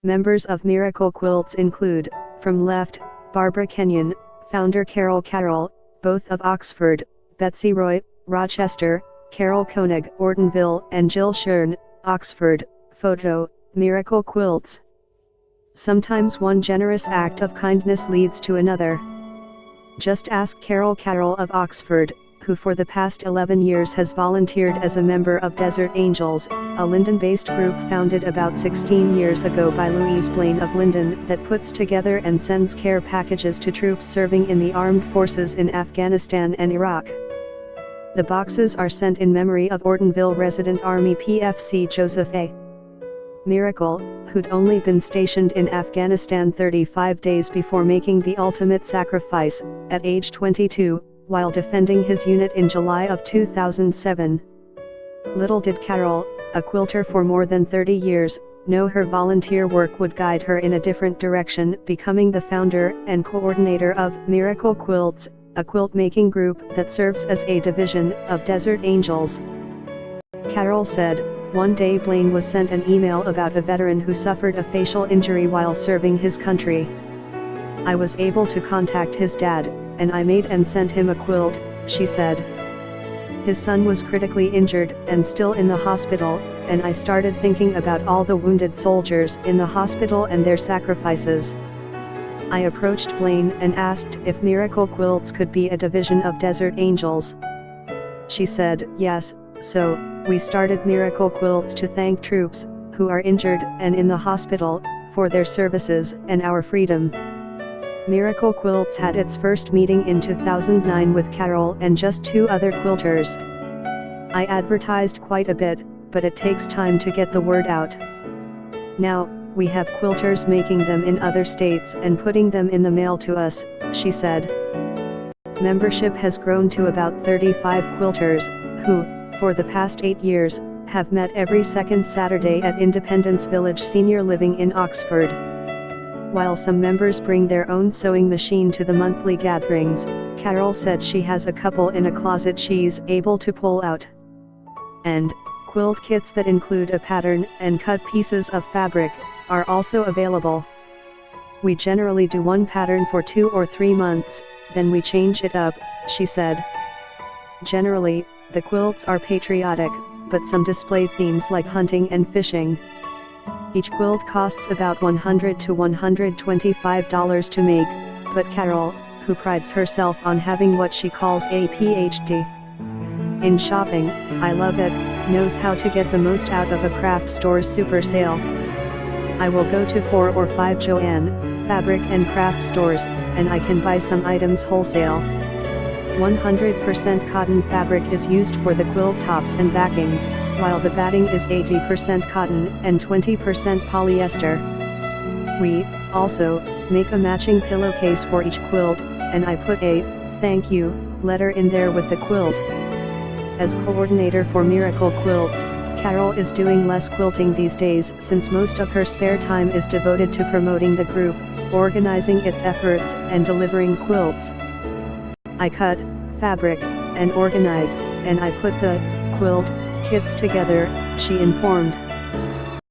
Members of Miracle Quilts include, from left, Barbara Kenyon, founder Carol, both of Oxford, Betsy Roy, Rochester, Carol Koenig, Ortonville, and Jill Shern, Oxford. Photo, Miracle Quilts. Sometimes one generous act of kindness leads to another. Just ask Carol of Oxford, who for the past 11 years has volunteered as a member of Desert Angels, a Linden-based group founded about 16 years ago by Louise Blaine of Linden that puts together and sends care packages to troops serving in the armed forces in Afghanistan and Iraq. The boxes are sent in memory of Ortonville resident Army PFC Joseph A. Miracle, who'd only been stationed in Afghanistan 35 days before making the ultimate sacrifice, at age 22, while defending his unit in July of 2007. Little did Carol, a quilter for more than 30 years, know her volunteer work would guide her in a different direction, becoming the founder and coordinator of Miracle Quilts, a quilt-making group that serves as a division of Desert Angels. Carol said, "One day Blaine was sent an email about a veteran who suffered a facial injury while serving his country. I was able to contact his dad, and I made and sent him a quilt," she said. "His son was critically injured and still in the hospital, and I started thinking about all the wounded soldiers in the hospital and their sacrifices. I approached Blaine and asked if Miracle Quilts could be a division of Desert Angels. She said, yes, so we started Miracle Quilts to thank troops who are injured and in the hospital for their services and our freedom." Miracle Quilts had its first meeting in 2009 with Carol and just 2 other quilters. "I advertised quite a bit, but it takes time to get the word out. Now, we have quilters making them in other states and putting them in the mail to us," she said. Membership has grown to about 35 quilters, who, for the past 8 years, have met every second Saturday at Independence Village Senior Living in Oxford. While some members bring their own sewing machine to the monthly gatherings, Carol said she has a couple in a closet she's able to pull out. And quilt kits that include a pattern and cut pieces of fabric are also available. "We generally do one pattern for 2 or 3 months, then we change it up," she said. Generally, the quilts are patriotic, but some display themes like hunting and fishing. Each quilt costs about $100 to $125 to make, but Carol, who prides herself on having what she calls a PhD in shopping, I love it, knows how to get the most out of a craft store's super sale. "I will go to 4 or 5 Joann fabric and craft stores, and I can buy some items wholesale. 100% cotton fabric is used for the quilt tops and backings, while the batting is 80% cotton and 20% polyester. We also make a matching pillowcase for each quilt, and I put a thank you letter in there with the quilt." As coordinator for Miracle Quilts, Carol is doing less quilting these days since most of her spare time is devoted to promoting the group, organizing its efforts, and delivering quilts. "I cut fabric and organize, and I put the quilt kits together," she informed.